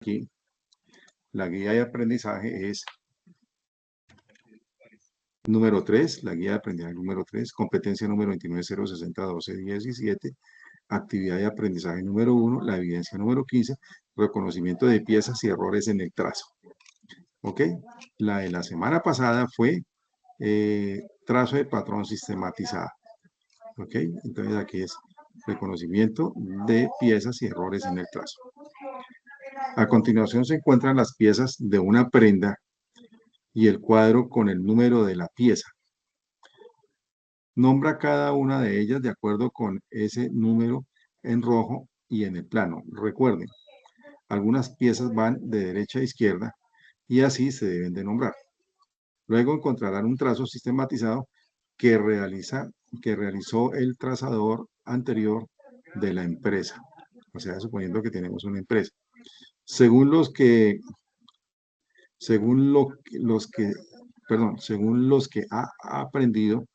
aquí, la guía de aprendizaje es número 3, la guía de aprendizaje número 3, competencia número 290601217, actividad de aprendizaje número 1, la evidencia número 15, reconocimiento de piezas y errores en el trazo. ¿Ok? La de la semana pasada fue trazo de patrón sistematizado. ¿Ok? Entonces aquí es reconocimiento de piezas y errores en el trazo. A continuación se encuentran las piezas de una prenda y el cuadro con el número de la pieza. Nombra cada una de ellas de acuerdo con ese número en rojo y en el plano. Recuerden, algunas piezas van de derecha a izquierda y así se deben de nombrar. Luego encontrarán un trazo sistematizado que realizó el trazador anterior de la empresa. O sea, suponiendo que tenemos una empresa. Según los que ha aprendido,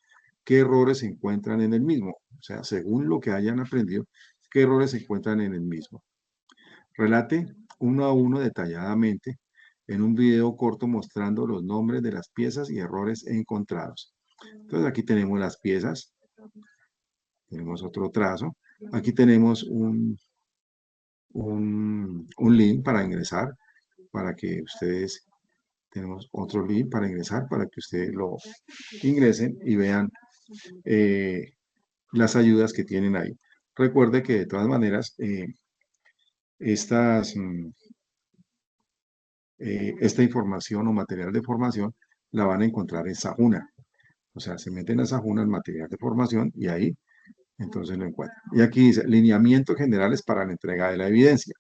qué errores se encuentran en el mismo. O sea, según lo que hayan aprendido, qué errores se encuentran en el mismo. Relate uno a uno detalladamente en un video corto mostrando los nombres de las piezas y errores encontrados. Entonces aquí tenemos las piezas, tenemos otro trazo, aquí tenemos un link para ingresar, para que ustedes, tenemos otro link para ingresar, para que ustedes lo ingresen y vean las ayudas que tienen ahí. Recuerde que de todas maneras, esta información o material de formación la van a encontrar en Sajuna. O sea, se meten a Sajuna el material de formación y ahí entonces lo encuentran. Y aquí dice, lineamientos generales para la entrega de la evidencia.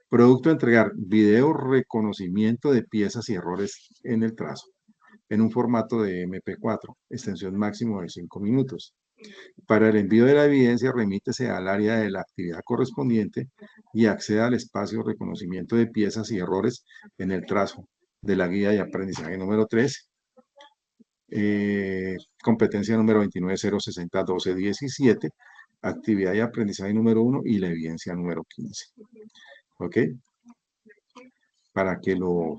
Producto a entregar, video reconocimiento de piezas y errores en el trazo, en un formato de MP4, extensión máximo de 5 minutos. Para el envío de la evidencia, remítese al área de la actividad correspondiente y acceda al espacio reconocimiento de piezas y errores en el trazo de la guía de aprendizaje número 3, competencia número 290601217, actividad de aprendizaje número 1 y la evidencia número 15. ¿Ok? Para que lo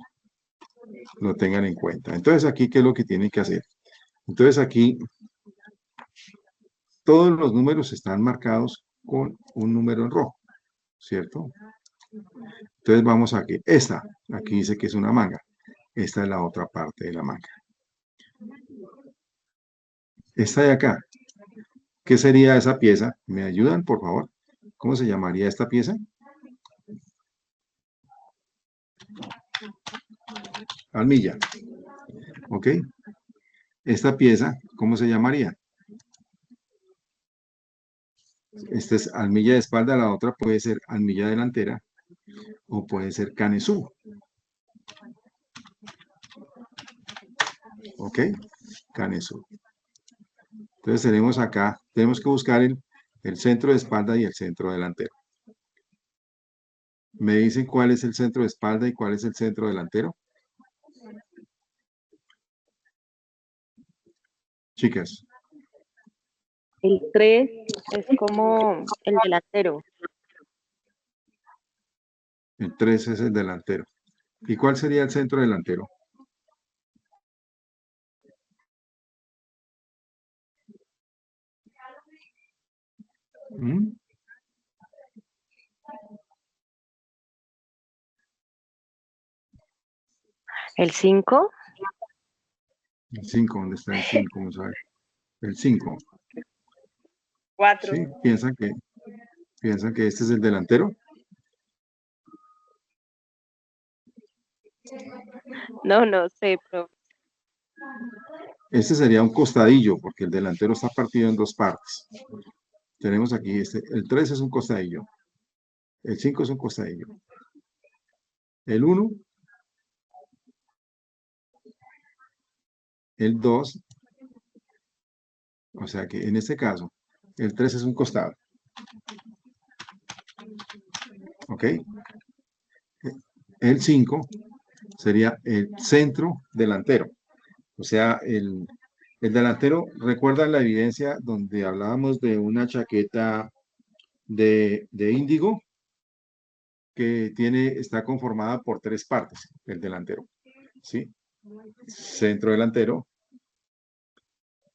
tengan en cuenta. Entonces, aquí, ¿qué es lo que tienen que hacer? Entonces, aquí, todos los números están marcados con un número en rojo, ¿cierto? Entonces, vamos a que esta, aquí dice que es una manga. Esta es la otra parte de la manga. Esta de acá, ¿qué sería esa pieza? ¿Me ayudan, por favor? ¿Cómo se llamaría esta pieza? Almilla. ¿Ok? Esta pieza, ¿cómo se llamaría? Esta es almilla de espalda, la otra puede ser almilla delantera o puede ser canesú. ¿Ok? Canesú. Entonces tenemos acá, tenemos que buscar el centro de espalda y el centro delantero. ¿Me dicen cuál es el centro de espalda y cuál es el centro delantero? Chicas. El 3 es como el delantero. El 3 es el delantero. ¿Y cuál sería el centro delantero? ¿Mm? El 5. El 5, ¿dónde está el 5? Vamos a ver. El 5. 4. ¿Sí? ¿Piensan que este es el delantero? No sé, profe. Este sería un costadillo, porque el delantero está partido en dos partes. Tenemos aquí el 3 es un costadillo. El 5 es un costadillo. El 1, el 2, o sea que en este caso, el 3 es un costado. ¿Ok? El 5 sería el centro delantero. O sea, el delantero, ¿recuerdan la evidencia donde hablábamos de una chaqueta de índigo? que está conformada por tres partes, el delantero, ¿sí? Centro delantero,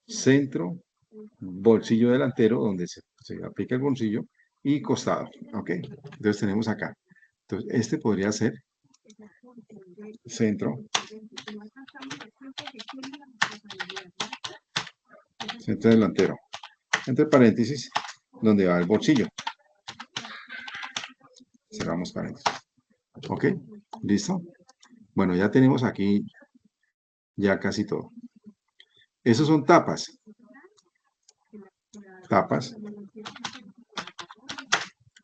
centro, bolsillo delantero, donde se aplica el bolsillo, y costado, ¿ok? Entonces tenemos acá. Entonces, este podría ser centro, centro delantero, entre paréntesis, donde va el bolsillo. Cerramos paréntesis. ¿Ok? ¿Listo? Bueno, ya tenemos aquí ya casi todo. Esos son tapas. Tapas.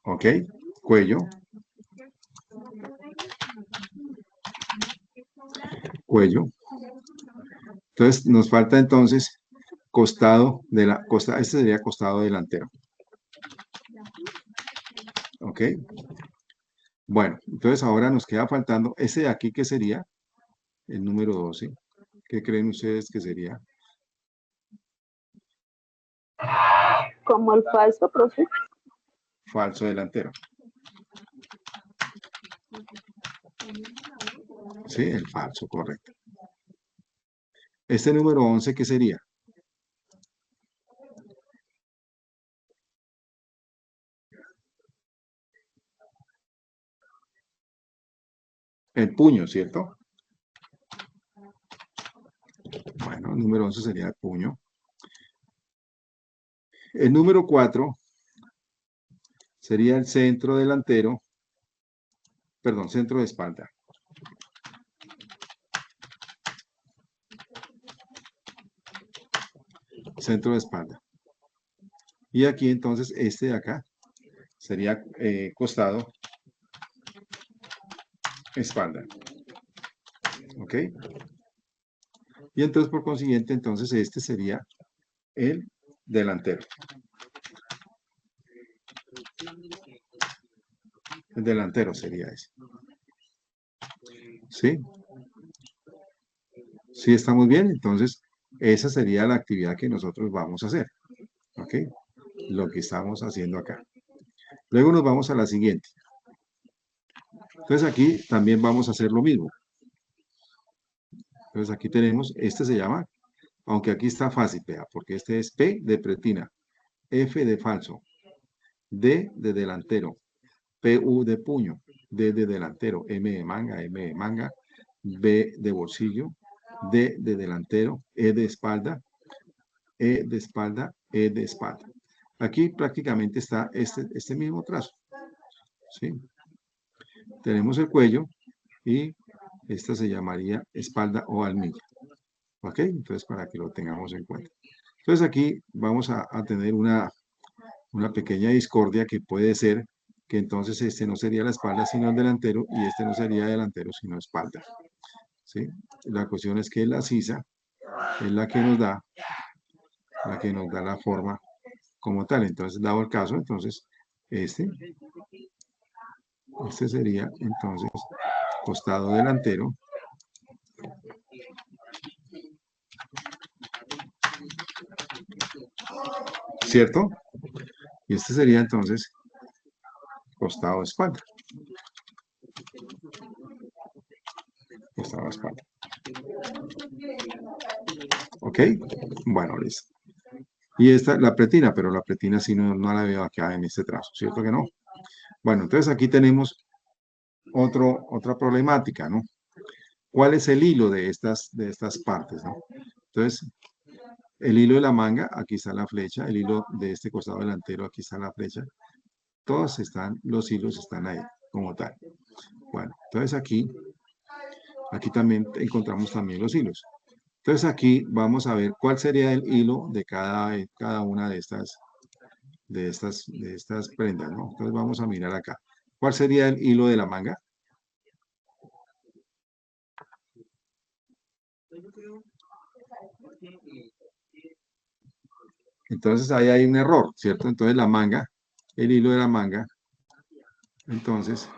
¿Ok? Cuello. Cuello. Entonces, nos falta entonces costado de la costa. Este sería costado delantero. ¿Ok? Bueno, entonces ahora nos queda faltando ese de aquí que sería el número 12. ¿Qué creen ustedes que sería? Como el falso, profe. Falso delantero. Sí, el falso, correcto. Este número 11, ¿qué sería? El puño, ¿cierto? Bueno, el número 11 sería el puño. El número 4 sería el centro delantero, perdón, centro de espalda. Centro de espalda. Y aquí entonces este de acá sería costado, espalda. ¿Ok? Y entonces por consiguiente entonces este sería el delantero. El delantero sería ese. ¿Sí? Sí, está muy bien. Entonces, esa sería la actividad que nosotros vamos a hacer. ¿Ok? Lo que estamos haciendo acá. Luego nos vamos a la siguiente. Entonces aquí también vamos a hacer lo mismo. Entonces aquí tenemos, este se llama, aunque aquí está fácil, vea, porque este es P de pretina, F de falso, D de delantero, PU de puño, D de delantero, M de manga, B de bolsillo, D de delantero, E de espalda, E de espalda, E de espalda. Aquí prácticamente está este mismo trazo. ¿Sí? Tenemos el cuello y esta se llamaría espalda o almilla. ¿Ok? Entonces, para que lo tengamos en cuenta. Entonces, aquí vamos a tener una pequeña discordia que puede ser que entonces este no sería la espalda sino el delantero y este no sería delantero sino espalda. ¿Sí? La cuestión es que la sisa es la que nos da la forma como tal. Entonces, dado el caso, entonces este, este sería entonces costado delantero. ¿Cierto? Y este sería entonces costado espalda. Costado espalda. ¿Ok? Bueno, listo. Y esta, la pretina, pero la pretina sí no la veo acá en este trazo, ¿cierto que no? Bueno, entonces aquí tenemos otra problemática, ¿no? ¿Cuál es el hilo de estas partes, ¿no? Entonces, el hilo de la manga, aquí está la flecha, el hilo de este costado delantero, aquí está la flecha. Todos los hilos están ahí, como tal. Bueno, entonces aquí también encontramos también los hilos. Entonces aquí vamos a ver cuál sería el hilo de cada una de estas prendas, ¿no? Entonces vamos a mirar acá. ¿Cuál sería el hilo de la manga? Entonces ahí hay un error, ¿cierto? Entonces la manga, el hilo de la manga, entonces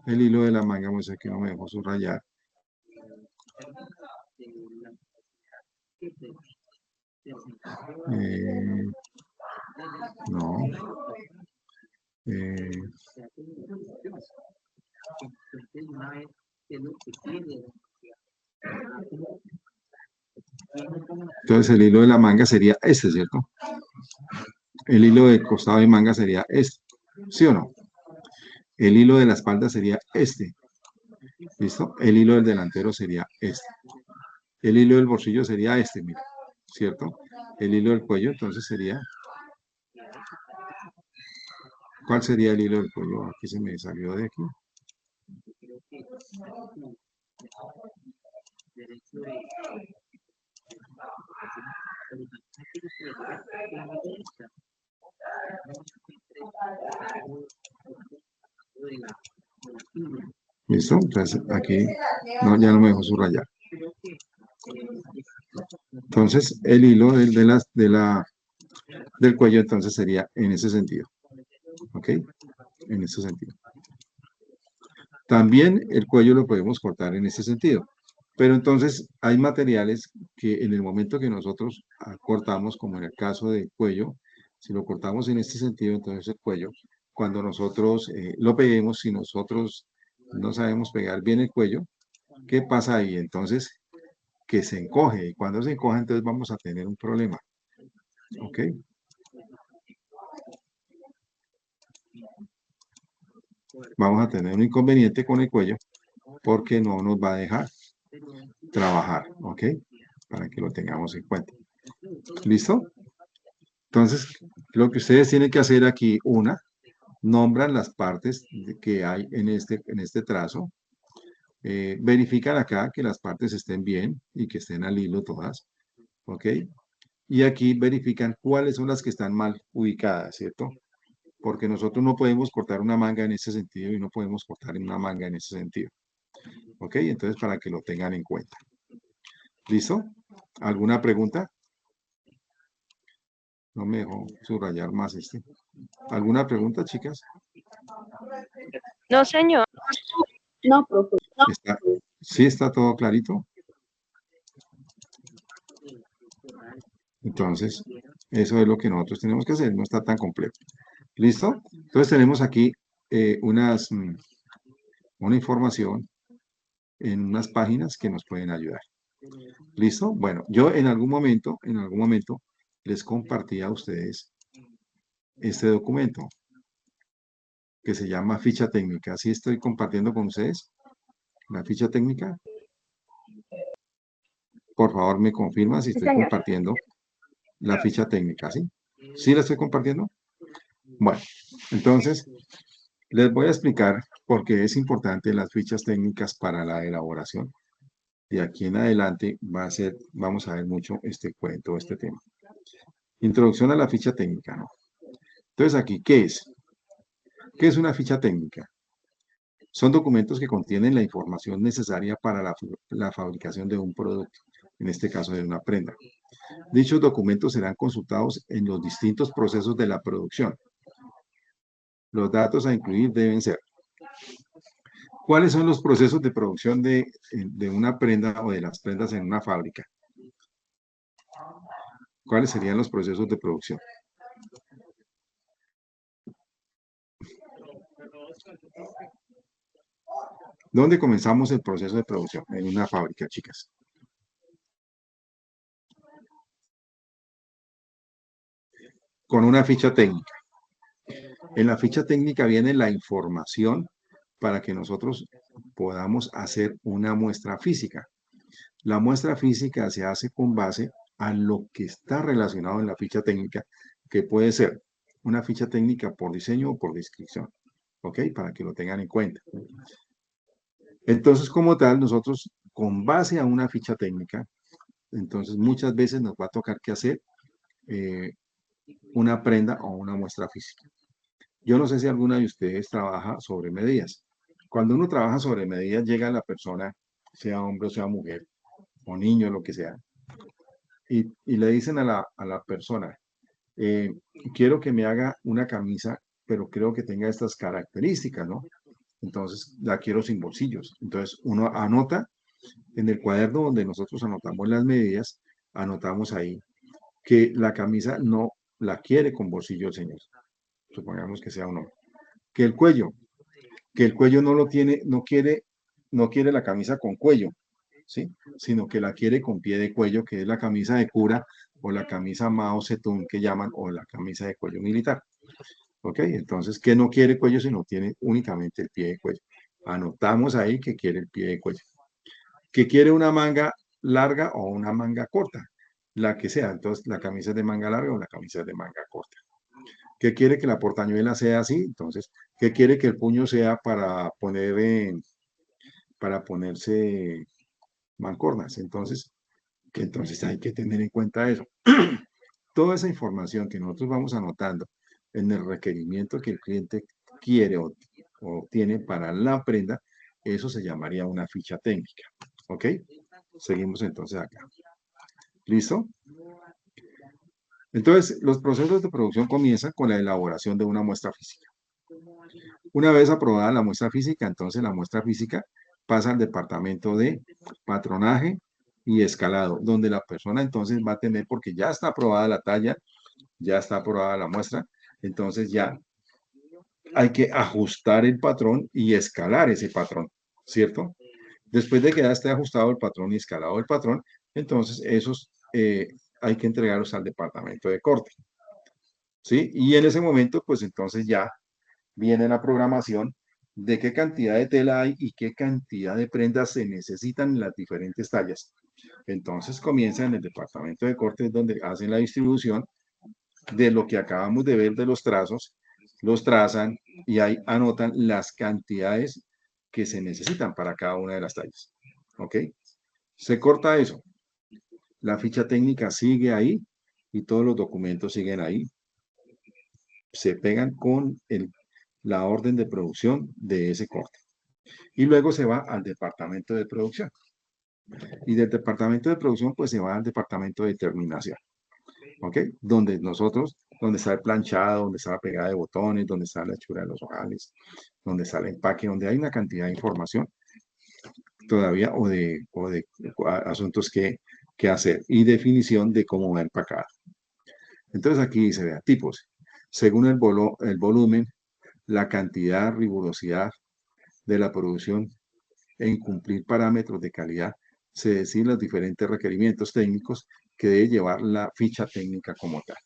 el hilo de la manga, pues aquí no me dejo subrayar. No, Eh, entonces el hilo de la manga sería este, ¿cierto? El hilo del costado de manga sería este, ¿sí o no? El hilo de la espalda sería este, ¿listo? El hilo del delantero sería este. El hilo del bolsillo sería este, mira, ¿cierto? El hilo del cuello entonces sería, ¿cuál sería el hilo del cuello? Aquí se me salió de aquí. ¿Listo? Entonces aquí no, ya no me dejo subrayar. Entonces el hilo del cuello entonces sería en ese sentido. ¿Ok? En ese sentido. También el cuello lo podemos cortar en ese sentido. Pero entonces hay materiales que en el momento que nosotros cortamos, como en el caso del cuello, si lo cortamos en este sentido, entonces el cuello, cuando nosotros lo peguemos, si nosotros no sabemos pegar bien el cuello, ¿qué pasa ahí? Entonces, que se encoge. Y cuando se encoge, entonces vamos a tener un problema. ¿Ok? Vamos a tener un inconveniente con el cuello porque no nos va a dejar trabajar. ¿Ok? Para que lo tengamos en cuenta. ¿Listo? Entonces, lo que ustedes tienen que hacer aquí, nombran las partes que hay en este trazo, verifican acá que las partes estén bien y que estén al hilo todas, ¿ok? Y aquí verifican cuáles son las que están mal ubicadas, ¿cierto? Porque nosotros no podemos cortar una manga en ese sentido y no podemos cortar una manga en ese sentido, ¿ok? Entonces, para que lo tengan en cuenta. ¿Listo? ¿Alguna pregunta? No me dejo subrayar más este. ¿Alguna pregunta, chicas? No, señor. No, profe. ¿Está, sí está todo clarito? Entonces, eso es lo que nosotros tenemos que hacer, no está tan complejo. ¿Listo? Entonces tenemos aquí una información en unas páginas que nos pueden ayudar. ¿Listo? Bueno, yo en algún momento, les compartí a ustedes este documento que se llama ficha técnica. ¿Sí estoy compartiendo con ustedes la ficha técnica? Por favor, me confirma si Sí, estoy señor. compartiendo la ficha técnica, ¿sí? ¿Sí la estoy compartiendo? Bueno, entonces les voy a explicar por qué es importante las fichas técnicas para la elaboración. De aquí en adelante vamos a ver mucho este cuento, este tema. Introducción a la ficha técnica, ¿no? Entonces aquí, ¿qué es? ¿Qué es una ficha técnica? Son documentos que contienen la información necesaria para la fabricación de un producto, en este caso de una prenda. Dichos documentos serán consultados en los distintos procesos de la producción. Los datos a incluir deben ser: ¿cuáles son los procesos de producción de una prenda o de las prendas en una fábrica? ¿Cuáles serían los procesos de producción? ¿Dónde comenzamos el proceso de producción? En una fábrica, chicas. Con una ficha técnica. En la ficha técnica viene la información para que nosotros podamos hacer una muestra física. La muestra física se hace con base a lo que está relacionado en la ficha técnica, que puede ser una ficha técnica por diseño o por descripción. ¿Ok? Para que lo tengan en cuenta. Entonces, como tal, nosotros, con base a una ficha técnica, entonces muchas veces nos va a tocar que hacer una prenda o una muestra física. Yo no sé si alguna de ustedes trabaja sobre medidas. Cuando uno trabaja sobre medidas, llega la persona, sea hombre o sea mujer, o niño, lo que sea, y le dicen a la persona, eh, quiero que me haga una camisa, pero creo que tenga estas características, ¿no? Entonces, la quiero sin bolsillos. Entonces, uno anota en el cuaderno donde nosotros anotamos las medidas, anotamos ahí que la camisa no la quiere con bolsillo el señor. Supongamos que sea un hombre. que el cuello, no lo tiene, no quiere la camisa con cuello, ¿sí? Sino que la quiere con pie de cuello, que es la camisa de cura o la camisa Mao Zedong que llaman, o la camisa de cuello militar. ¿Ok? Entonces, que no quiere cuello, sino tiene únicamente el pie de cuello. Anotamos ahí que quiere el pie de cuello. Que quiere una manga larga o una manga corta, la que sea. Entonces, la camisa es de manga larga o la camisa es de manga corta. Que quiere que la portañuela sea así, entonces, que quiere que el puño sea para para ponerse mancornas. Entonces hay que tener en cuenta eso. Toda esa información que nosotros vamos anotando en el requerimiento que el cliente quiere o obtiene para la prenda, eso se llamaría una ficha técnica. ¿Ok? Seguimos entonces acá. ¿Listo? Entonces, los procesos de producción comienzan con la elaboración de una muestra física. Una vez aprobada la muestra física, entonces la muestra física pasa al departamento de patronaje y escalado, donde la persona entonces va a tener, porque ya está aprobada la talla, ya está aprobada la muestra, entonces ya hay que ajustar el patrón y escalar ese patrón, ¿cierto? Después de que ya esté ajustado el patrón y escalado el patrón, entonces esos hay que entregarlos al departamento de corte, ¿sí? Y en ese momento, pues entonces ya viene la programación de qué cantidad de tela hay y qué cantidad de prendas se necesitan en las diferentes tallas. Entonces comienza en el departamento de cortes donde hacen la distribución de lo que acabamos de ver de los trazos, los trazan y ahí anotan las cantidades que se necesitan para cada una de las tallas. ¿Ok? Se corta eso. La ficha técnica sigue ahí y todos los documentos siguen ahí. Se pegan con la orden de producción de ese corte. Y luego se va al departamento de producción. Y del departamento de producción, pues se va al departamento de terminación. ¿Ok? Donde está el planchado, donde está la pegada de botones, donde está la hechura de los ojales, donde está el empaque, donde hay una cantidad de información todavía o de asuntos que hacer y definición de cómo va empacado. Entonces aquí se vea tipos. Según el volumen, la cantidad, rigurosidad de la producción en cumplir parámetros de calidad, se deciden los diferentes requerimientos técnicos que debe llevar la ficha técnica como tal.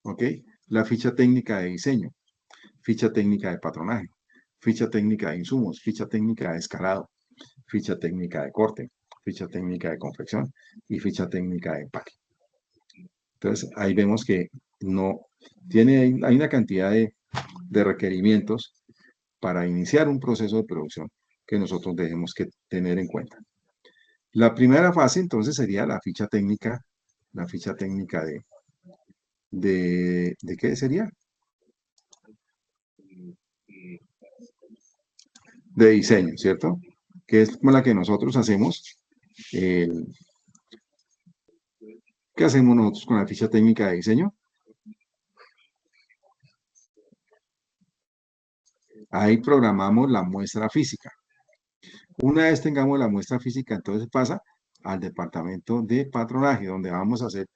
¿Ok? La ficha técnica de diseño, ficha técnica de patronaje, ficha técnica de insumos, ficha técnica de escalado, ficha técnica de corte, ficha técnica de confección y ficha técnica de empaque. Entonces, ahí vemos que hay una cantidad de requerimientos para iniciar un proceso de producción que nosotros debemos que tener en cuenta. La primera fase, entonces, sería la ficha técnica ¿de qué sería? De diseño, ¿cierto? Que es como la que nosotros hacemos. ¿Qué hacemos nosotros con la ficha técnica de diseño? Ahí programamos la muestra física. Una vez tengamos la muestra física, entonces pasa al departamento de patronaje, donde vamos a hacer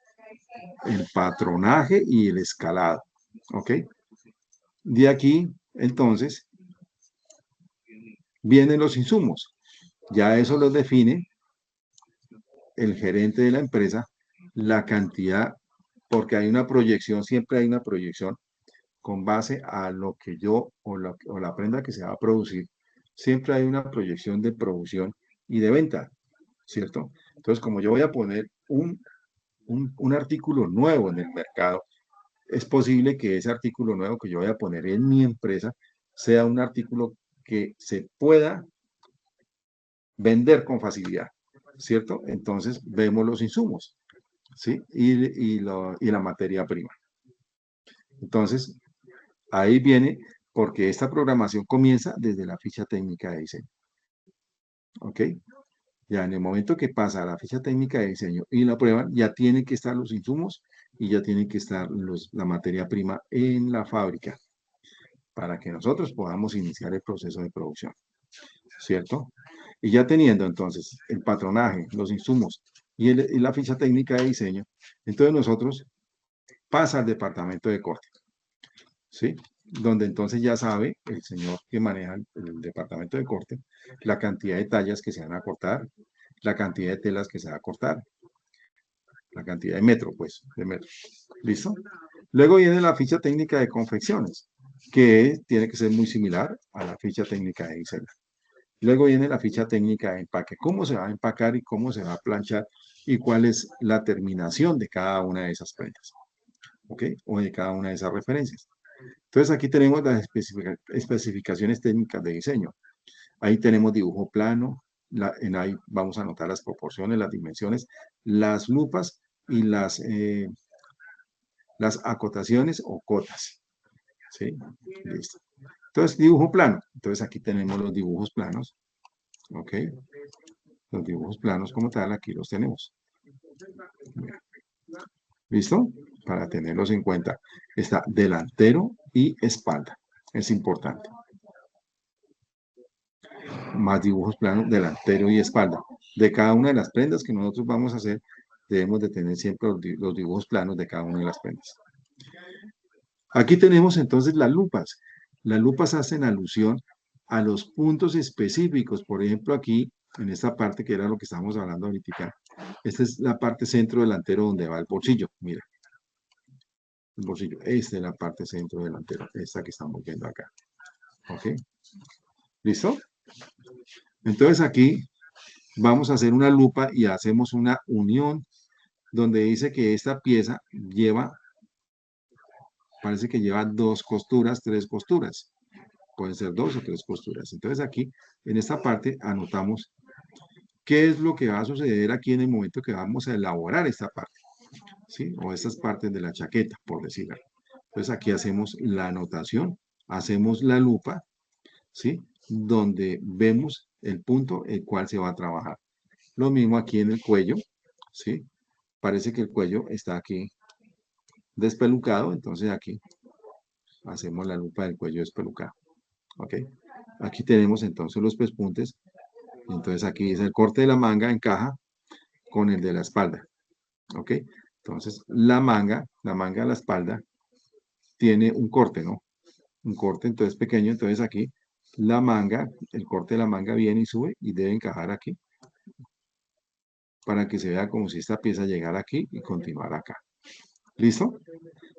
el patronaje y el escalado. ¿Ok? De aquí, entonces, vienen los insumos. Ya eso los define el gerente de la empresa, la cantidad, porque hay una proyección, siempre hay una proyección con base a lo que yo o la prenda que se va a producir. Siempre hay una proyección de producción y de venta, ¿cierto? Entonces, como yo voy a poner un artículo nuevo en el mercado, es posible que ese artículo nuevo que yo voy a poner en mi empresa sea un artículo que se pueda vender con facilidad, ¿cierto? Entonces vemos los insumos, ¿sí? Y la materia prima. Entonces, ahí viene porque esta programación comienza desde la ficha técnica de diseño. ¿Ok? Ya en el momento que pasa a la ficha técnica de diseño y la prueban, ya tienen que estar los insumos y ya tienen que estar la materia prima en la fábrica para que nosotros podamos iniciar el proceso de producción, ¿cierto? Y ya teniendo entonces el patronaje, los insumos y la ficha técnica de diseño, entonces nosotros pasa al departamento de corte, ¿sí? donde entonces ya sabe el señor que maneja el departamento de corte la cantidad de tallas que se van a cortar, la cantidad de telas que se va a cortar, la cantidad de metro, pues, de metro. ¿Listo? Luego viene la ficha técnica de confecciones, que tiene que ser muy similar a la ficha técnica de diseño. Luego viene la ficha técnica de empaque, cómo se va a empacar y cómo se va a planchar y cuál es la terminación de cada una de esas prendas, ¿ok? O de cada una de esas referencias. Entonces aquí tenemos las especificaciones técnicas de diseño. Ahí tenemos dibujo plano, en ahí vamos a anotar las proporciones, las dimensiones, las lupas y las acotaciones o cotas. ¿Sí? Listo. Entonces, dibujo plano. Entonces aquí tenemos los dibujos planos. ¿Ok? Los dibujos planos como tal, aquí los tenemos. ¿Listo? Para tenerlos en cuenta. Está delantero y espalda. Es importante. Más dibujos planos, delantero y espalda. De cada una de las prendas que nosotros vamos a hacer, debemos de tener siempre los dibujos planos de cada una de las prendas. Aquí tenemos entonces las lupas. Las lupas hacen alusión a los puntos específicos. Por ejemplo, aquí, en esta parte que era lo que estábamos hablando ahorita, esta es la parte centro delantero donde va el bolsillo. Mira, el bolsillo. Esta es la parte centro delantero, esta que estamos viendo acá. ¿Ok? ¿Listo? Entonces aquí vamos a hacer una lupa y hacemos una unión donde dice que esta pieza parece que lleva 2 costuras, 3 costuras. Pueden ser 2 o 3 costuras. Entonces aquí, en esta parte, anotamos qué es lo que va a suceder aquí en el momento que vamos a elaborar esta parte, ¿sí? O estas partes de la chaqueta, por decirlo. Entonces aquí hacemos la anotación, hacemos la lupa, ¿sí? Donde vemos el punto el cual se va a trabajar. Lo mismo aquí en el cuello, ¿sí? Parece que el cuello está aquí despelucado, entonces aquí hacemos la lupa del cuello despelucado, ¿ok? Aquí tenemos entonces los pespuntes, entonces aquí es el corte de la manga encaja con el de la espalda, ¿ok? Entonces la manga de la espalda tiene un corte, ¿no? Un corte entonces pequeño, entonces aquí la manga, el corte de la manga viene y sube y debe encajar aquí para que se vea como si esta pieza llegara aquí y continuara acá. ¿Listo?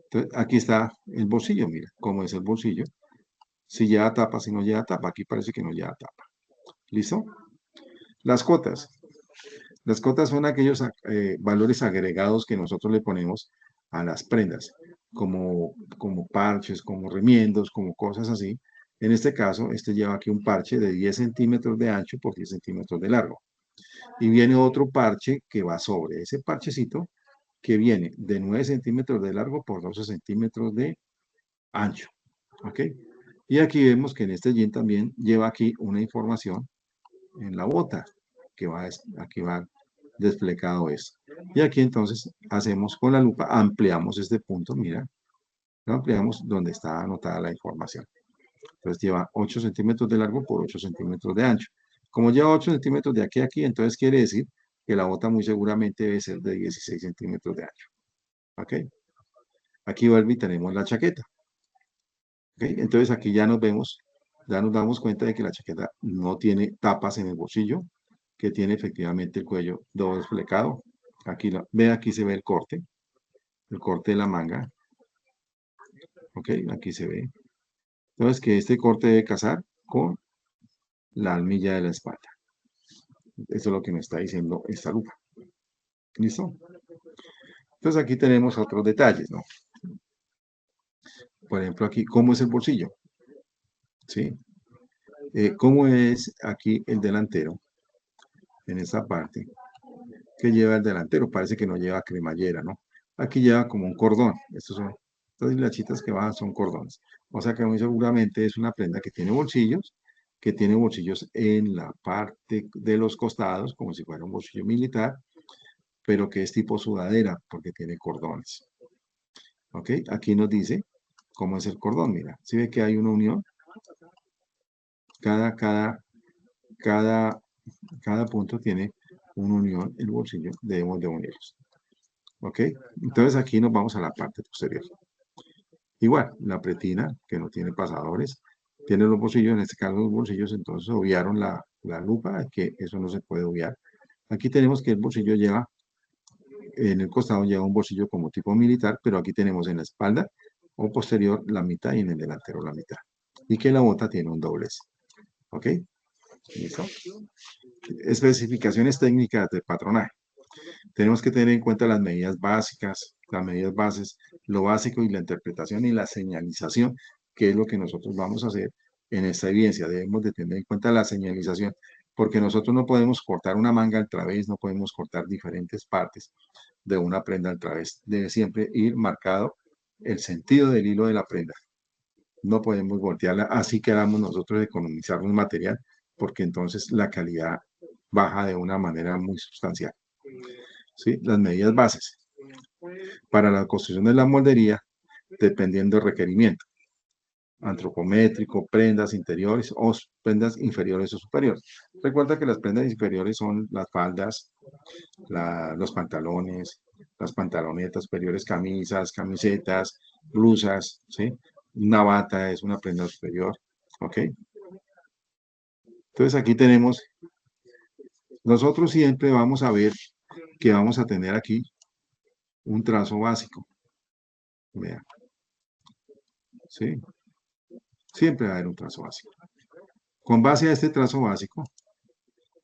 Entonces, aquí está el bolsillo, mira cómo es el bolsillo. Si lleva tapa, si no lleva tapa. Aquí parece que no lleva tapa. ¿Listo? Las cotas. Las cotas son aquellos valores agregados que nosotros le ponemos a las prendas, como parches, como remiendos, como cosas así. En este caso, este lleva aquí un parche de 10 centímetros de ancho por 10 centímetros de largo. Y viene otro parche que va sobre ese parchecito que viene de 9 centímetros de largo por 12 centímetros de ancho. ¿Ok? Y aquí vemos que en este jean también lleva aquí una información en la bota, que va, aquí va desplegado esto. Y aquí entonces hacemos con la lupa, ampliamos este punto, mira, lo ampliamos donde está anotada la información. Entonces lleva 8 centímetros de largo por 8 centímetros de ancho. Como lleva 8 centímetros de aquí a aquí, entonces quiere decir que la bota muy seguramente debe ser de 16 centímetros de ancho. ¿Ok? Aquí vuelve y tenemos la chaqueta. ¿Ok? Entonces aquí ya nos vemos, ya nos damos cuenta de que la chaqueta no tiene tapas en el bolsillo, que tiene efectivamente el cuello doble desplegado. Aquí, ve, aquí se ve el corte de la manga. ¿Ok? Aquí se ve. Entonces que este corte debe casar con la almilla de la espalda. Eso es lo que me está diciendo esta lupa. ¿Listo? Entonces aquí tenemos otros detalles, ¿no? Por ejemplo, aquí, ¿cómo es el bolsillo? ¿Sí? ¿Cómo es aquí el delantero? En esta parte. ¿Qué lleva el delantero? Parece que no lleva cremallera, ¿no? Aquí lleva como un cordón. Estas hilachitas que bajan son cordones. O sea que muy seguramente es una prenda que tiene bolsillos en la parte de los costados, como si fuera un bolsillo militar, pero que es tipo sudadera, porque tiene cordones. ¿Ok? Aquí nos dice cómo es el cordón, mira. ¿Sí ve que hay una unión? Cada, cada punto tiene una unión, el bolsillo, debemos de unirlos. ¿Ok? Entonces aquí nos vamos a la parte posterior. Igual, la pretina, que no tiene pasadores, tiene los bolsillos, en este caso los bolsillos, entonces obviaron la lupa, que eso no se puede obviar. Aquí tenemos que el bolsillo lleva, en el costado lleva un bolsillo como tipo militar, pero aquí tenemos en la espalda o posterior la mitad y en el delantero la mitad. Y que la bota tiene un doblez. ¿Ok? ¿Listo? Especificaciones técnicas de patronaje. Tenemos que tener en cuenta las medidas básicas, las medidas bases, lo básico y la interpretación y la señalización, que es lo que nosotros vamos a hacer en esta evidencia. Debemos de tener en cuenta la señalización, porque nosotros no podemos cortar una manga al través, no podemos cortar diferentes partes de una prenda al través. Debe siempre ir marcado el sentido del hilo de la prenda. No podemos voltearla, así queramos nosotros economizar un material, porque entonces la calidad baja de una manera muy sustancial. ¿Sí? Las medidas bases para la construcción de la moldería, dependiendo del requerimiento antropométrico, prendas interiores o prendas inferiores o superiores. Recuerda que las prendas inferiores son las faldas, los pantalones, las pantalonetas superiores, camisas, camisetas, blusas, ¿sí? Una bata es una prenda superior, ¿ok? Entonces aquí tenemos, nosotros siempre vamos a ver que vamos a tener aquí un trazo básico. Vean, ¿sí? Siempre va a haber un trazo básico. Con base a este trazo básico,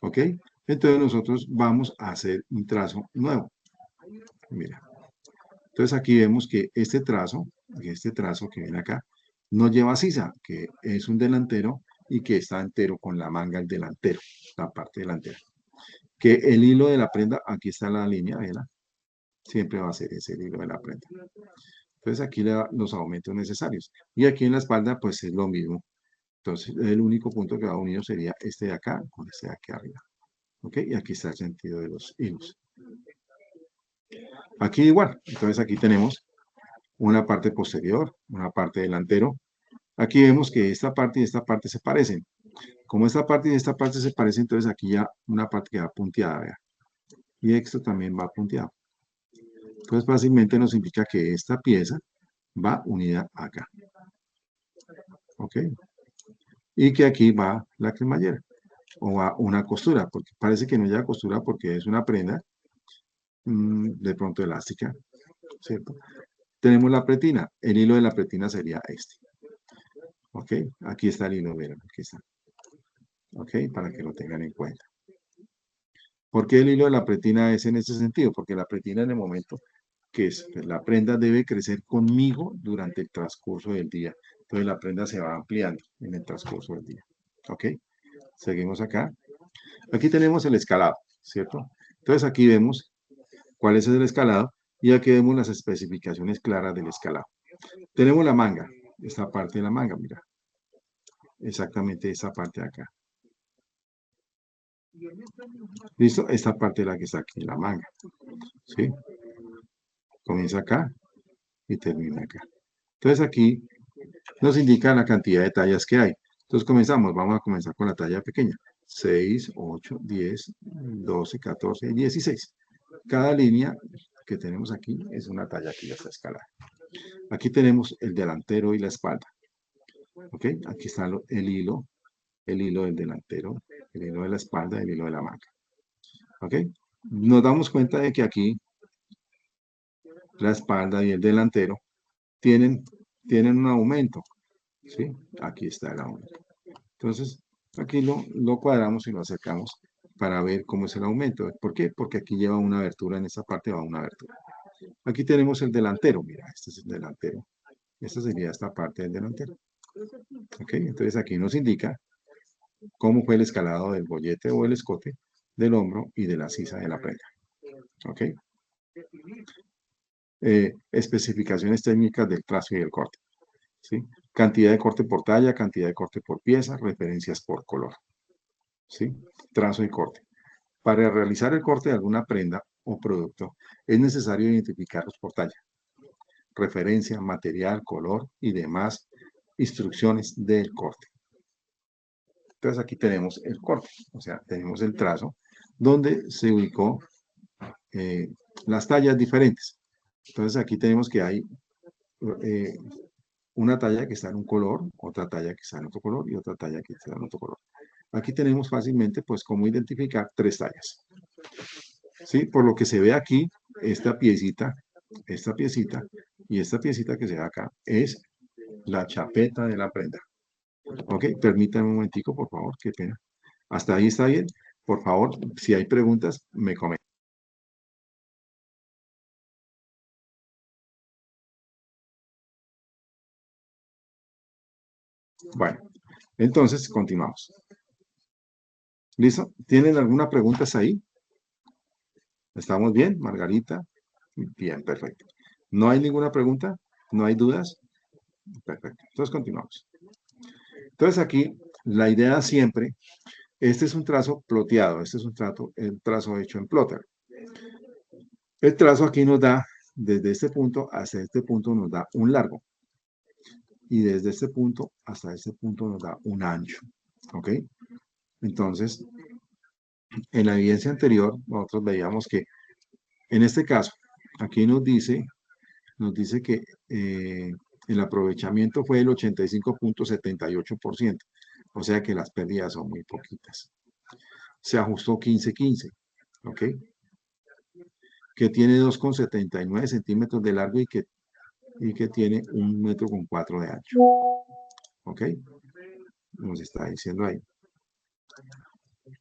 ¿ok? Entonces nosotros vamos a hacer un trazo nuevo. Mira. Entonces aquí vemos que este trazo que viene acá, no lleva sisa, que es un delantero y que está entero con la manga el delantero, la parte delantera. Que el hilo de la prenda, aquí está la línea, ¿verdad? Siempre va a ser ese el hilo de la prenda. Entonces aquí le da los aumentos necesarios. Y aquí en la espalda, pues es lo mismo. Entonces el único punto que va unido sería este de acá con este de aquí arriba. ¿Ok? Y aquí está el sentido de los hilos. Aquí igual. Entonces aquí tenemos una parte posterior, una parte delantero. Aquí vemos que esta parte y esta parte se parecen. Como esta parte y esta parte se parecen, entonces aquí ya una parte que va punteada, vea. Y esto también va punteado. Entonces fácilmente nos indica que esta pieza va unida acá. ¿Ok? Y que aquí va la cremallera. O va una costura, porque parece que no lleva costura porque es una prenda de pronto elástica, ¿cierto? Tenemos la pretina. El hilo de la pretina sería este. ¿Ok? Aquí está el hilo, vean, aquí está. ¿Ok? Para que lo tengan en cuenta. ¿Por qué el hilo de la pretina es en ese sentido? Porque la pretina en el momento que la prenda debe crecer conmigo durante el transcurso del día. Entonces la prenda se va ampliando en el transcurso del día. ¿Ok? Seguimos acá. Aquí tenemos el escalado, ¿cierto? Entonces aquí vemos cuál es el escalado y aquí vemos las especificaciones claras del escalado. Tenemos la manga, esta parte de la manga, mira. Exactamente esta parte de acá. ¿Listo? Esta parte de la que está aquí, la manga. ¿Sí? Comienza acá y termina acá. Entonces aquí nos indica la cantidad de tallas que hay. Entonces comenzamos, vamos a comenzar con la talla pequeña. 6, 8, 10, 12, 14 y 16. Cada línea que tenemos aquí es una talla que ya está escalada. Aquí tenemos el delantero y la espalda. ¿Ok? Aquí está el hilo del delantero, el hilo de la espalda, el hilo de la manga. ¿Ok? Nos damos cuenta de que aquí la espalda y el delantero tienen un aumento. ¿Sí? Aquí está el aumento. Entonces, aquí lo cuadramos y lo acercamos para ver cómo es el aumento. ¿Por qué? Porque aquí lleva una abertura, en esta parte va una abertura. Aquí tenemos el delantero, mira, este es el delantero. Esta sería esta parte del delantero. ¿Ok? Entonces aquí nos indica cómo fue el escalado del bollete o el escote, del hombro y de la sisa de la prenda. ¿Ok? Especificaciones técnicas del trazo y del corte. ¿Sí? Cantidad de corte por talla, cantidad de corte por pieza, referencias por color. ¿Sí? Trazo y corte. Para realizar el corte de alguna prenda o producto, es necesario identificarlos por talla, referencia, material, color y demás instrucciones del corte. Entonces aquí tenemos el corte, o sea, tenemos el trazo donde se ubicó las tallas diferentes. Entonces aquí tenemos que hay una talla que está en un color, otra talla que está en otro color y otra talla que está en otro color. Aquí tenemos fácilmente, pues, cómo identificar 3 tallas. ¿Sí? Por lo que se ve aquí, esta piecita y esta piecita que se ve acá es la chapeta de la prenda. Ok, permítame un momentico, por favor, qué pena. Hasta ahí está bien. Por favor, si hay preguntas, me comentan. Bueno, entonces continuamos. ¿Listo? ¿Tienen alguna pregunta ahí? ¿Estamos bien, Margarita? Bien, perfecto. ¿No hay ninguna pregunta? ¿No hay dudas? Perfecto. Entonces continuamos. Entonces aquí, la idea siempre, este es un trazo ploteado, este es un trazo hecho en plotter. El trazo aquí nos da, desde este punto hasta este punto nos da un largo. Y desde este punto hasta este punto nos da un ancho. ¿Ok? Entonces, en la evidencia anterior, nosotros veíamos que, en este caso, aquí nos dice que el aprovechamiento fue el 85.78%, o sea que las pérdidas son muy poquitas. Se ajustó 15-15, ¿ok? Que tiene 2,79 centímetros de largo y que tiene 1,4 metros de ancho, ¿ok? Nos está diciendo ahí.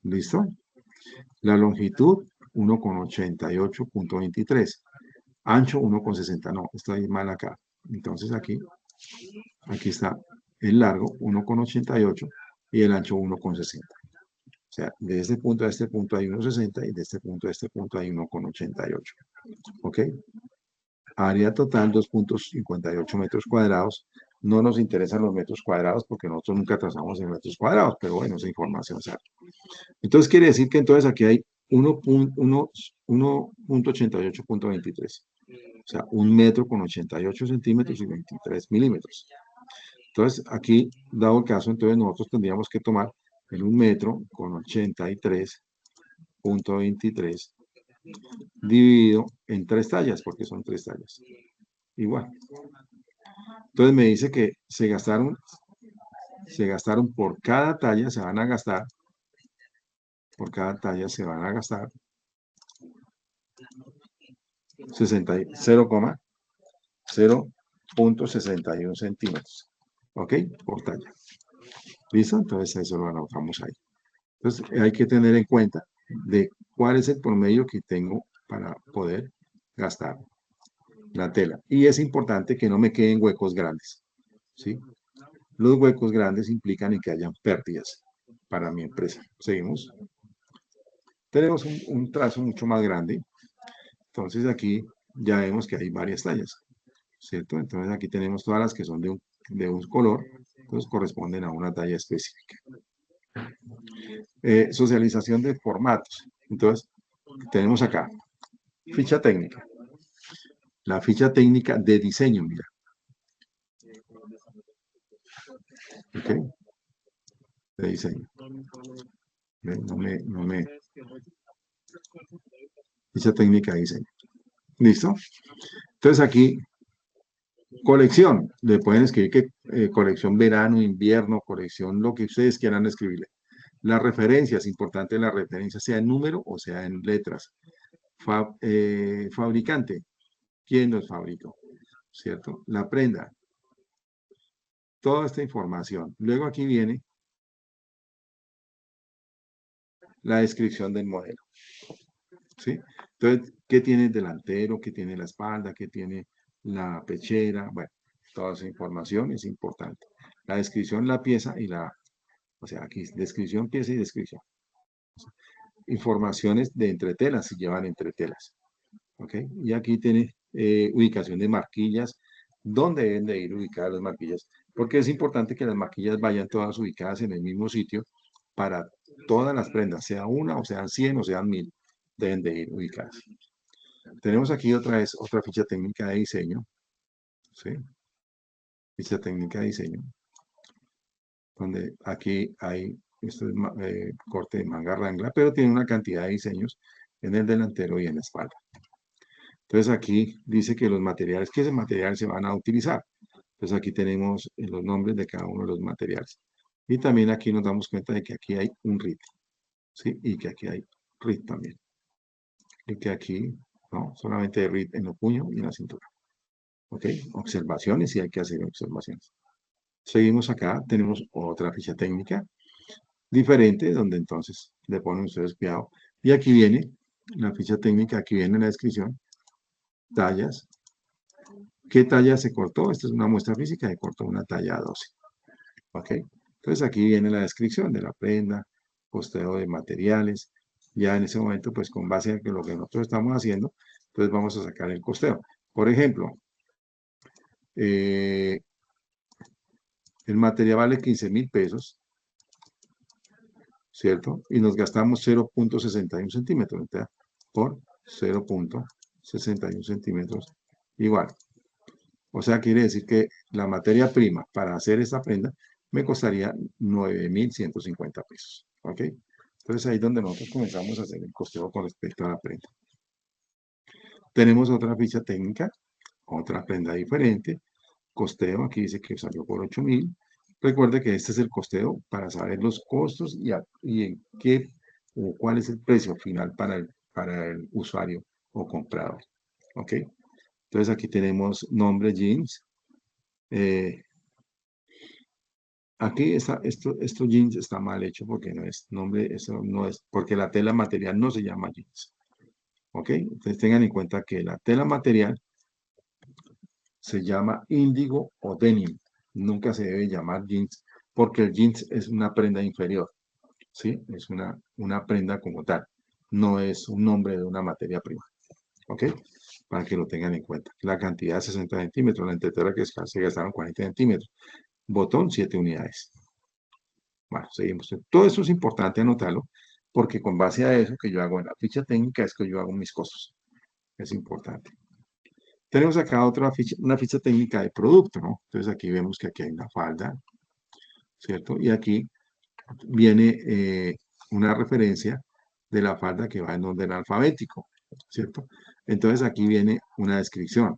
¿Listo? La longitud, 1,88.23. Ancho, 1,60. No, estoy mal acá. Entonces aquí está el largo, 1,88, y el ancho, 1,60. O sea, de este punto a este punto hay 1,60 y de este punto a este punto hay 1,88. ¿Ok? Área total, 2,58 metros cuadrados. No nos interesan los metros cuadrados porque nosotros nunca trazamos en metros cuadrados, pero bueno, esa información sale. Entonces quiere decir que entonces aquí hay 1,88.23. O sea, 1,88 centímetros y 23 milímetros. Entonces, aquí, dado el caso, entonces nosotros tendríamos que tomar el 1,83.23 dividido en 3 tallas, porque son 3 tallas. Igual. Entonces me dice que se gastaron por cada talla, se van a gastar, por cada talla se van a gastar 0,61 centímetros. ¿Ok? Por talla. ¿Listo? Entonces eso lo anotamos ahí. Entonces hay que tener en cuenta de cuál es el promedio que tengo para poder gastar la tela. Y es importante que no me queden huecos grandes. ¿Sí? Los huecos grandes implican en que hayan pérdidas para mi empresa. Seguimos. Tenemos un trazo mucho más grande. Entonces aquí ya vemos que hay varias tallas. ¿Cierto? Entonces aquí tenemos todas las que son de un color. Entonces corresponden a una talla específica. Socialización de formatos. Entonces, tenemos acá ficha técnica. La ficha técnica de diseño, mira. ¿Ok? De diseño. No me... Ficha técnica de diseño. ¿Listo? Entonces aquí, colección. Le pueden escribir que colección verano, invierno, colección, lo que ustedes quieran escribirle. Las referencias, importante la referencia, sea en número o sea en letras. Fabricante. ¿Quién los fabricó? ¿Cierto? La prenda. Toda esta información. Luego aquí viene la descripción del modelo. ¿Sí? Entonces, ¿qué tiene el delantero? ¿Qué tiene la espalda? ¿Qué tiene la pechera? Bueno, toda esa información es importante. La descripción, la pieza y o sea, aquí descripción, pieza y descripción. Informaciones de entretelas, si llevan entretelas. ¿Ok? Y aquí tiene ubicación de marquillas, dónde deben de ir ubicadas las marquillas, porque es importante que las marquillas vayan todas ubicadas en el mismo sitio para todas las prendas, sea una o sean 100 o sean 1000, deben de ir ubicadas. Tenemos aquí otra vez otra ficha técnica de diseño, ¿sí? Ficha técnica de diseño, donde aquí hay, esto es corte de manga rangla, pero tiene una cantidad de diseños en el delantero y en la espalda. Entonces aquí dice que los materiales, ¿qué materiales se van a utilizar? Entonces aquí tenemos los nombres de cada uno de los materiales. Y también aquí nos damos cuenta de que aquí hay un RIT, ¿sí? Y que aquí hay RIT también. Y que aquí, no, solamente hay RIT en los puños y en la cintura. ¿Ok? Observaciones y hay que hacer observaciones. Seguimos acá, tenemos otra ficha técnica diferente, donde entonces le ponen ustedes cuidado. Y aquí viene la ficha técnica, aquí viene la descripción, tallas. ¿Qué talla se cortó? Esta es una muestra física, se cortó una talla 12. ¿Ok? Entonces aquí viene la descripción de la prenda, costeo de materiales. Ya en ese momento, pues con base en lo que nosotros estamos haciendo, entonces vamos a sacar el costeo. Por ejemplo, el material vale 15.000 pesos, ¿cierto? Y nos gastamos 0.61 centímetros, ¿verdad? Por 0.61 centímetros igual. O sea, quiere decir que la materia prima para hacer esta prenda me costaría 9.150 pesos. ¿Ok? Entonces ahí es donde nosotros comenzamos a hacer el costeo con respecto a la prenda. Tenemos otra ficha técnica, otra prenda diferente. Costeo, aquí dice que salió por 8.000. Recuerde que este es el costeo para saber los costos y en qué o cuál es el precio final para el usuario o comprador. ¿Ok? Entonces aquí tenemos nombre jeans. Aquí está, esto jeans está mal hecho porque no es nombre, eso no es, porque la tela material no se llama jeans. ¿Ok? Entonces tengan en cuenta que la tela material se llama índigo o denim. Nunca se debe llamar jeans porque el jeans es una prenda inferior. ¿Sí? Es una prenda como tal. No es un nombre de una materia prima. ¿Ok? Para que lo tengan en cuenta. La cantidad es 60 centímetros, la entretela que se gastaron 40 centímetros. Botón 7 unidades. Bueno, seguimos. Todo eso es importante anotarlo, porque con base a eso que yo hago en la ficha técnica es que yo hago mis costos. Es importante. Tenemos acá otra ficha, una ficha técnica de producto, ¿no? Entonces aquí vemos que aquí hay una falda, ¿cierto? Y aquí viene una referencia de la falda que va en orden alfabético, ¿cierto? Entonces aquí viene una descripción,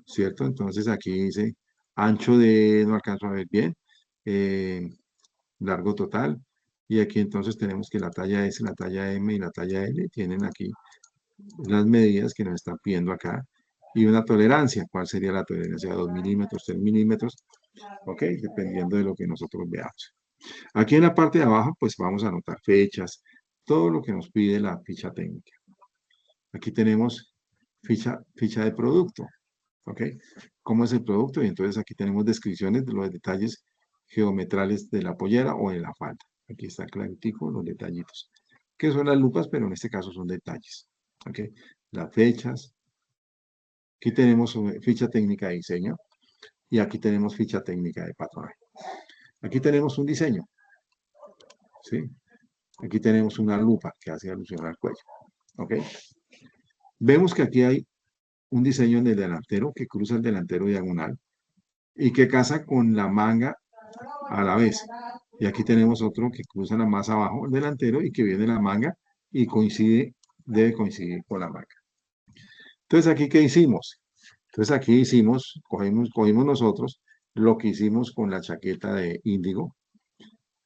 ¿cierto? Entonces aquí dice ancho de, no alcanzo a ver bien, eh, largo total, y aquí entonces tenemos que la talla S, la talla M y la talla L tienen aquí las medidas que nos están pidiendo acá, y una tolerancia, ¿cuál sería la tolerancia? 2 milímetros, 3 milímetros, ¿ok? Dependiendo de lo que nosotros veamos. Aquí en la parte de abajo, pues vamos a anotar fechas, todo lo que nos pide la ficha técnica. Aquí tenemos ficha de producto, ¿ok? ¿Cómo es el producto? Y entonces aquí tenemos descripciones de los detalles geometrales de la pollera o de la falda. Aquí está claritico los detallitos, que son las lupas, pero en este caso son detalles, ¿ok? Las fechas. Aquí tenemos ficha técnica de diseño y aquí tenemos ficha técnica de patronaje. Aquí tenemos un diseño, ¿sí? Aquí tenemos una lupa que hace alusión al cuello, ¿ok? Vemos que aquí hay un diseño en el delantero que cruza el delantero diagonal y que casa con la manga a la vez. Y aquí tenemos otro que cruza la más abajo, el delantero, y que viene la manga y coincide, debe coincidir con la manga. Entonces, ¿aquí qué hicimos? Entonces, aquí hicimos, cogimos nosotros lo que hicimos con la chaqueta de índigo,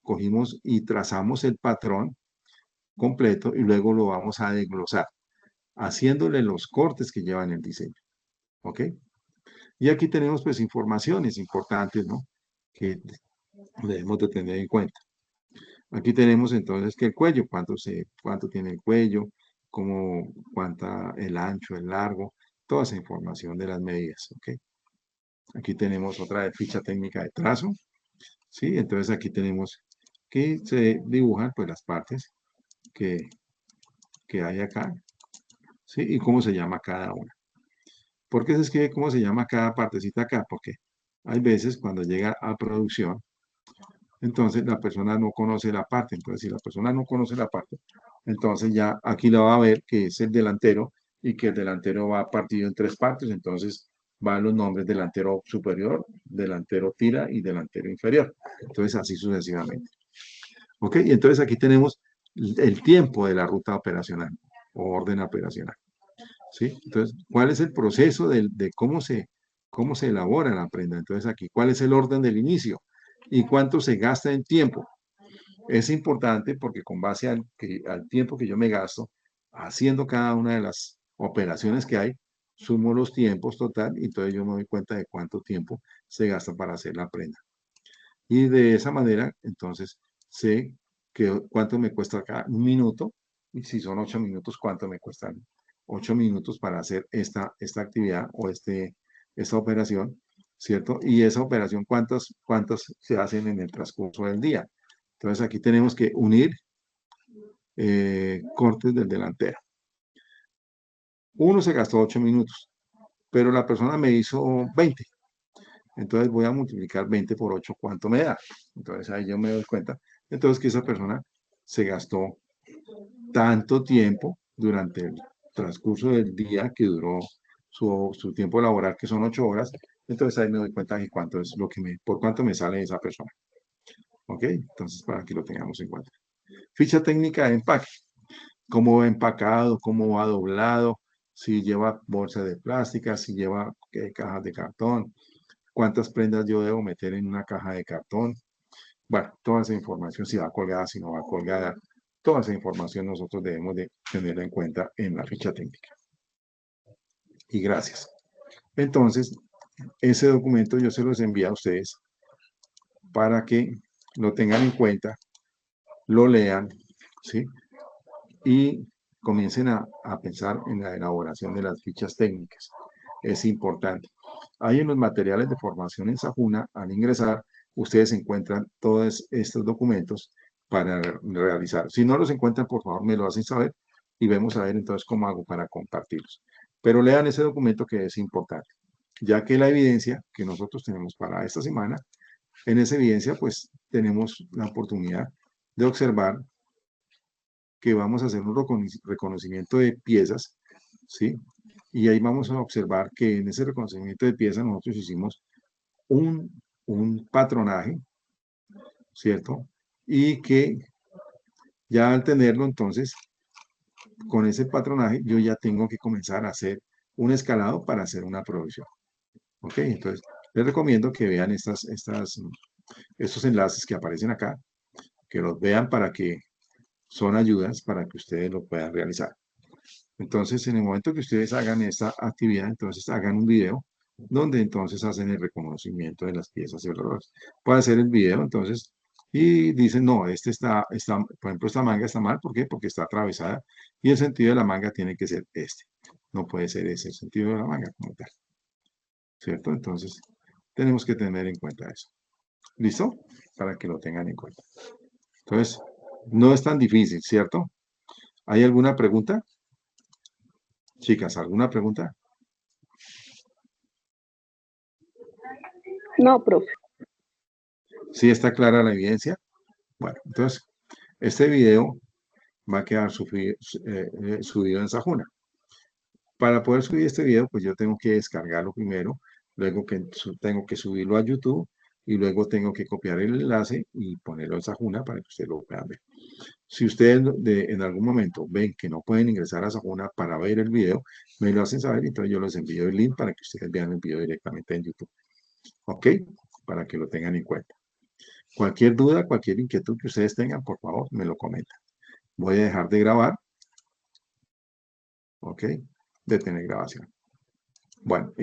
cogimos y trazamos el patrón completo y luego lo vamos a desglosar, haciéndole los cortes que llevan el diseño. ¿Ok? Y aquí tenemos pues informaciones importantes, ¿no? Que debemos de tener en cuenta. Aquí tenemos entonces que el cuello, cuánto tiene el cuello, cuánta el ancho, el largo, toda esa información de las medidas, ¿ok? Aquí tenemos otra ficha técnica de trazo, ¿sí? Entonces aquí tenemos que se dibujan pues las partes que hay acá, ¿sí? Y cómo se llama cada una. ¿Por qué se escribe cómo se llama cada partecita acá? Porque hay veces cuando llega a producción, entonces la persona no conoce la parte. Entonces, si la persona no conoce la parte, entonces ya aquí la va a ver que es el delantero y que el delantero va partido en tres partes. Entonces, van los nombres delantero superior, delantero tira y delantero inferior. Entonces, así sucesivamente. ¿Ok? Y entonces aquí tenemos el tiempo de la ruta operacional o orden operacional. ¿Sí? Entonces, ¿cuál es el proceso de cómo se cómo se elabora la prenda. Entonces aquí, ¿cuál es el orden del inicio? ¿Y cuánto se gasta en tiempo? Es importante porque con base al tiempo que yo me gasto haciendo cada una de las operaciones que hay, sumo los tiempos total y entonces yo me doy cuenta de cuánto tiempo se gasta para hacer la prenda. Y de esa manera, entonces, sé cuánto me cuesta cada un minuto y si son 8 minutos, cuánto me cuestan 8 minutos para hacer esta actividad o esta operación, ¿cierto? Y esa operación, ¿cuántas se hacen en el transcurso del día? Entonces aquí tenemos que unir cortes del delantero. Uno se gastó 8 minutos, pero la persona me hizo 20. Entonces voy a multiplicar 20 por 8, ¿cuánto me da? Entonces ahí yo me doy cuenta. Entonces que esa persona se gastó tanto tiempo durante el transcurso del día que duró su tiempo laboral, que son 8 horas. Entonces ahí me doy cuenta de cuánto es por cuánto me sale esa persona. ¿Ok? Entonces para que lo tengamos en cuenta. Ficha técnica de empaque. Cómo va empacado, cómo va doblado, si lleva bolsa de plástica, si lleva cajas de cartón, cuántas prendas yo debo meter en una caja de cartón. Bueno, toda esa información, si va colgada, si no va colgada, toda esa información nosotros debemos de tenerla en cuenta en la ficha técnica. Y gracias. Entonces, ese documento yo se los envío a ustedes para que lo tengan en cuenta, lo lean, ¿sí? Y comiencen a pensar en la elaboración de las fichas técnicas. Es importante. Ahí en los materiales de formación en Sajuna, al ingresar, ustedes encuentran todos estos documentos para realizar. Si no los encuentran, por favor, me lo hacen saber y vemos a ver entonces cómo hago para compartirlos. Pero lean ese documento que es importante, ya que la evidencia que nosotros tenemos para esta semana, en esa evidencia, pues tenemos la oportunidad de observar que vamos a hacer un reconocimiento de piezas, ¿sí? Y ahí vamos a observar que en ese reconocimiento de piezas nosotros hicimos un patronaje, ¿cierto? Y que ya al tenerlo, entonces, con ese patronaje, yo ya tengo que comenzar a hacer un escalado para hacer una provisión. ¿Ok? Entonces, les recomiendo que vean estos enlaces que aparecen acá, que los vean para que son ayudas para que ustedes lo puedan realizar. Entonces, en el momento que ustedes hagan esta actividad, entonces hagan un video donde entonces hacen el reconocimiento de las piezas y errores. Puede hacer el video, entonces, y dicen, no, por ejemplo, esta manga está mal, ¿por qué? Porque está atravesada y el sentido de la manga tiene que ser este. No puede ser ese el sentido de la manga como tal. ¿Cierto? Entonces, tenemos que tener en cuenta eso. ¿Listo? Para que lo tengan en cuenta. Entonces, no es tan difícil, ¿cierto? ¿Hay alguna pregunta? Chicas, ¿alguna pregunta? No, profe. ¿Sí está clara la evidencia? Bueno, entonces, este video va a quedar subido en Sajuna. Para poder subir este video, pues yo tengo que descargarlo primero, luego tengo que subirlo a YouTube y luego tengo que copiar el enlace y ponerlo en Sajuna para que ustedes lo puedan ver. Si ustedes en algún momento ven que no pueden ingresar a Sajuna para ver el video, me lo hacen saber y entonces yo les envío el link para que ustedes vean el video directamente en YouTube. ¿Ok? Para que lo tengan en cuenta. Cualquier duda, cualquier inquietud que ustedes tengan, por favor, me lo comentan. Voy a dejar de grabar. ¿Ok? Detener grabación. Bueno.